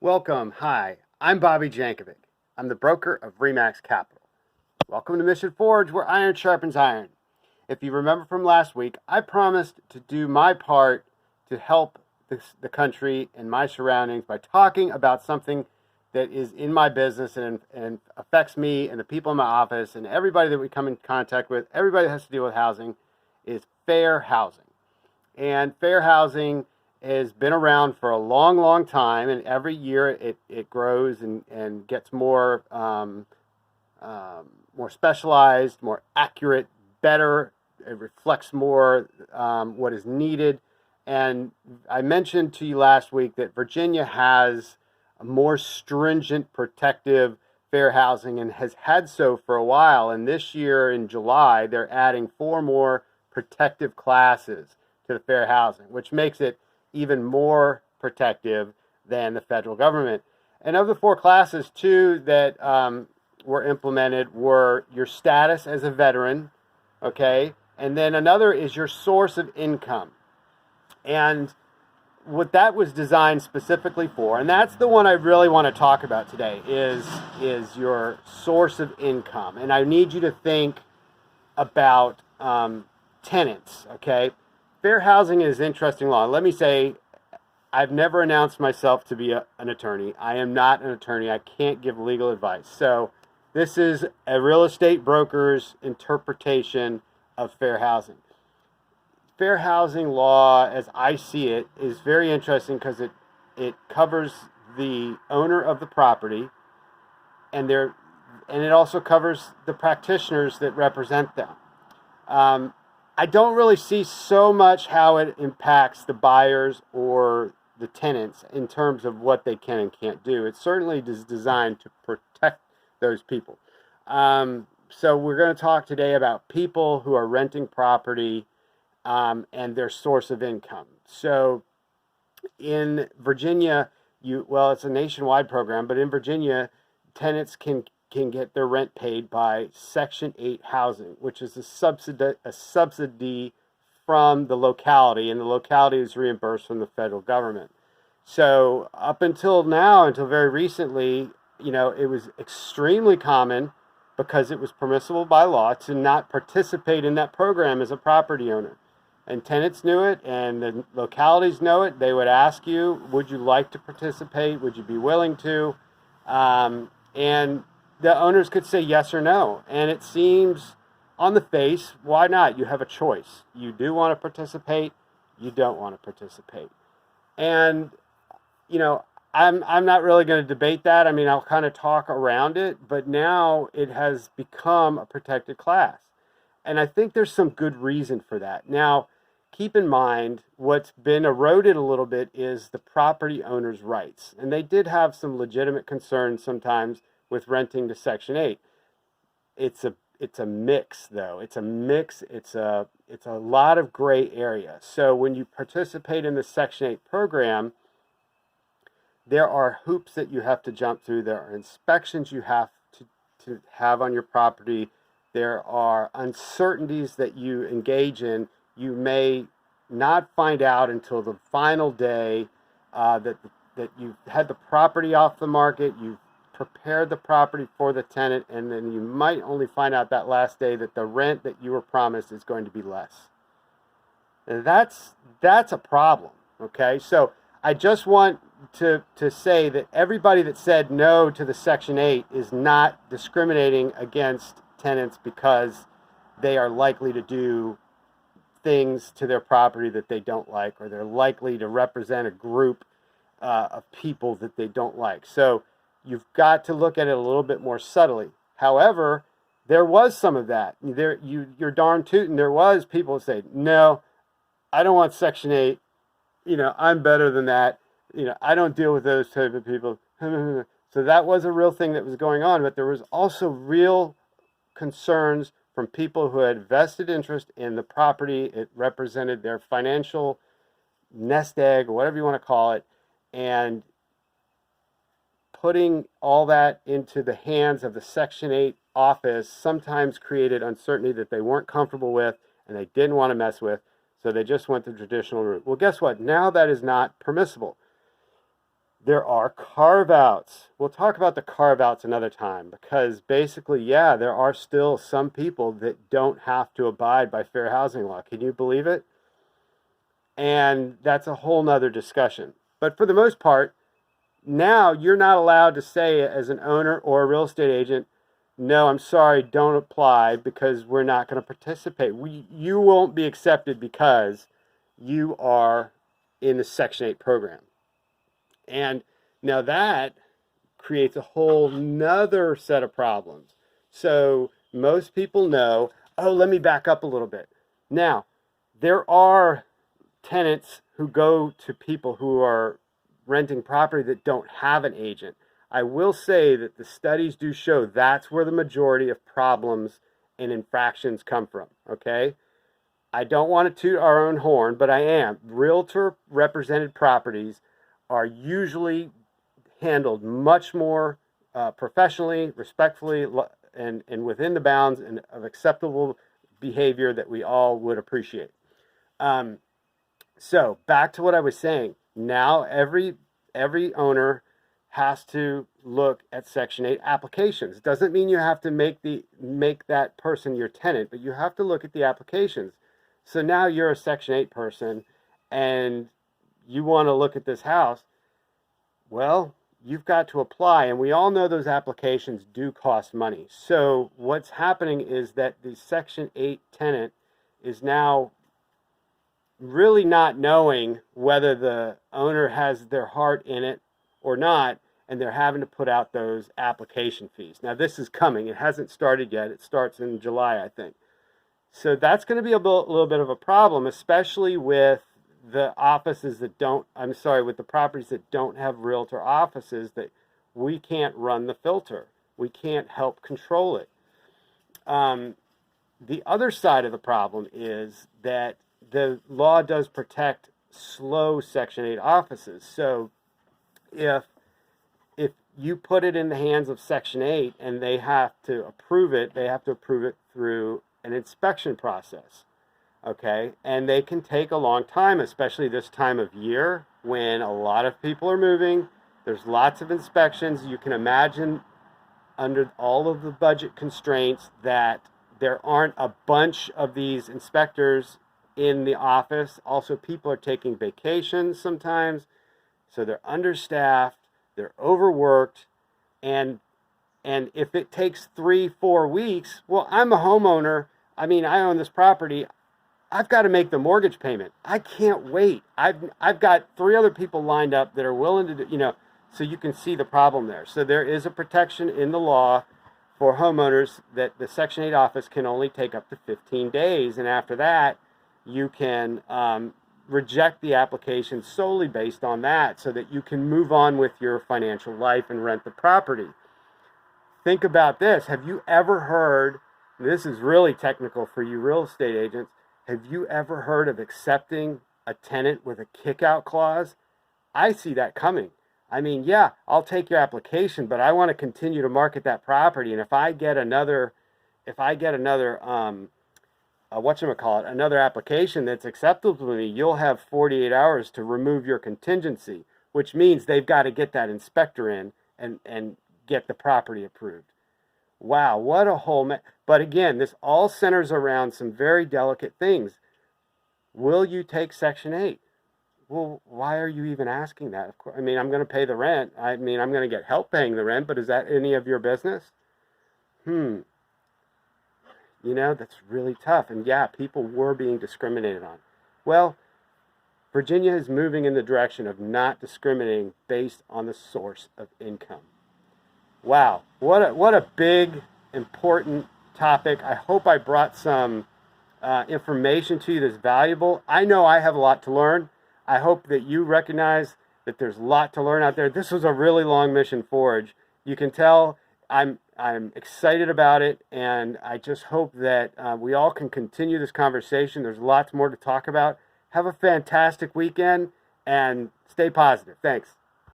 Welcome. Hi, I'm Bobby Jankovic. I'm the broker of Remax Capital. Welcome to Mission Forge, where iron sharpens iron. If you remember from last week, I promised to do my part to help the country and my surroundings by talking about something that is in my business and affects me and the people in my office and everybody that we come in contact with, everybody that has to deal with housing, is fair housing. And fair housing has been around for a long, long time, and every year it grows and gets more specialized, more accurate, better. It reflects more what is needed. And I mentioned to you last week that Virginia has a more stringent, protective fair housing and has had so for a while. And this year in July, they're adding four more protective classes to the fair housing, which makes it even more protective than the federal government. And of the four classes, two that were implemented were your status as a veteran, okay, and then another is your source of income. And what that was designed specifically for, and that's the one I really want to talk about today, is your source of income. And I need you to think about tenants, okay? Fair housing is interesting law. Let me say, I've never announced myself to be an attorney. I am not an attorney. I can't give legal advice. So this is a real estate broker's interpretation of fair housing. Fair housing law, as I see it, is very interesting because it covers the owner of the property, and it also covers the practitioners that represent them. I don't really see so much how it impacts the buyers or the tenants in terms of what they can and can't do. It certainly is designed to protect those people. So we're going to talk today about people who are renting property and their source of income. So in Virginia, it's a nationwide program, but in Virginia, tenants can get their rent paid by Section 8 housing, which is a subsidy from the locality, and the locality is reimbursed from the federal government. So up until now, until very recently, it was extremely common, because it was permissible by law, to not participate in that program as a property owner. And tenants knew it, and the localities know it. They would ask you, would you like to participate? Would you be willing to? And the owners could say yes or no. And it seems on the face, why not? You have a choice. You do want to participate. You don't want to participate. And, I'm not really going to debate that. I mean, I'll kind of talk around it, but now it has become a protected class. And I think there's some good reason for that. Now, keep in mind, what's been eroded a little bit is the property owner's rights. And they did have some legitimate concerns sometimes with renting to Section 8. It's a mix, though. It's a mix. It's a lot of gray area. So when you participate in the Section 8 program, there are hoops that you have to jump through. There are inspections you have to have on your property. There are uncertainties that you engage in. You may not find out until the final day that you've had the property off the market, you've prepared the property for the tenant, and then you might only find out that last day that the rent that you were promised is going to be less. And that's a problem, okay? So I just want to say that everybody that said no to the Section 8 is not discriminating against tenants because they are likely to do things to their property that they don't like, or they're likely to represent a group of people that they don't like. So you've got to look at it a little bit more subtly. However, there was some of that. You're darn tootin'. There was people who say, no, I don't want Section 8. I'm better than that. I don't deal with those type of people. So that was a real thing that was going on, but there was also real concerns from people who had vested interest in the property. It represented their financial nest egg, or whatever you want to call it, and putting all that into the hands of the Section 8 office sometimes created uncertainty that they weren't comfortable with and they didn't want to mess with, so they just went the traditional route. Well, guess what? Now that is not permissible. There are carve-outs. We'll talk about the carve-outs another time because basically, yeah, there are still some people that don't have to abide by fair housing law. Can you believe it? And that's a whole nother discussion. But for the most part, now you're not allowed to say as an owner or a real estate agent, no, I'm sorry, don't apply because we're not going to participate. You won't be accepted because you are in the Section 8 program. And now that creates a whole nother set of problems. So most people know, oh, let me back up a little bit. Now, there are tenants who go to people who are renting property that don't have an agent. I will say that the studies do show that's where the majority of problems and infractions come from, okay? I don't want to toot our own horn, but I am. Realtor represented properties are usually handled much more professionally, respectfully, and within the bounds and of acceptable behavior that we all would appreciate. So back to what I was saying. Now every owner has to look at Section 8 applications. Doesn't mean you have to make that person your tenant, but you have to look at the applications. So now you're a Section 8 person and you want to look at this house. Well, you've got to apply, and we all know those applications do cost money. So what's happening is that the Section 8 tenant is now really not knowing whether the owner has their heart in it or not, and they're having to put out those application fees. Now, this is coming. It hasn't started yet. It starts in July, I think. So that's going to be a little bit of a problem, especially with the offices that don't, I'm sorry, with the properties that don't have realtor offices, that we can't run the filter. We can't help control it. The other side of the problem is that the law does protect slow Section 8 offices. So if you put it in the hands of Section 8 and they have to approve it through an inspection process. Okay, and they can take a long time, especially this time of year when a lot of people are moving. There's lots of inspections. You can imagine under all of the budget constraints that there aren't a bunch of these inspectors in the office. Also, people are taking vacations sometimes, so they're understaffed, they're overworked, and if it takes 3-4 weeks, well, I'm a homeowner. I mean, I own this property. I've got to make the mortgage payment. I can't wait. I've got 3 other people lined up that are willing to do, so you can see the problem there. So there is a protection in the law for homeowners that the Section 8 office can only take up to 15 days. And after that, you can reject the application solely based on that so that you can move on with your financial life and rent the property. Think about this. Have you ever heard, this is really technical for you real estate agents, have you ever heard of accepting a tenant with a kick-out clause? I see that coming. I mean, yeah, I'll take your application, but I want to continue to market that property. And if I get another another application that's acceptable to me, you'll have 48 hours to remove your contingency, which means they've got to get that inspector in and get the property approved. Wow, what a whole but again, this all centers around some very delicate things. Will you take Section 8? Well, why are you even asking that? Of course, I mean, I'm going to pay the rent. I mean, I'm going to get help paying the rent, but is that any of your business? That's really tough. And yeah, people were being discriminated on. Well, Virginia is moving in the direction of not discriminating based on the source of income. Wow, what a big, important topic. I hope I brought some information to you that's valuable. I know I have a lot to learn. I hope that you recognize that there's a lot to learn out there. This was a really long mission forge. You can tell I'm excited about it, and I just hope that we all can continue this conversation. There's lots more to talk about. Have a fantastic weekend, and stay positive. Thanks.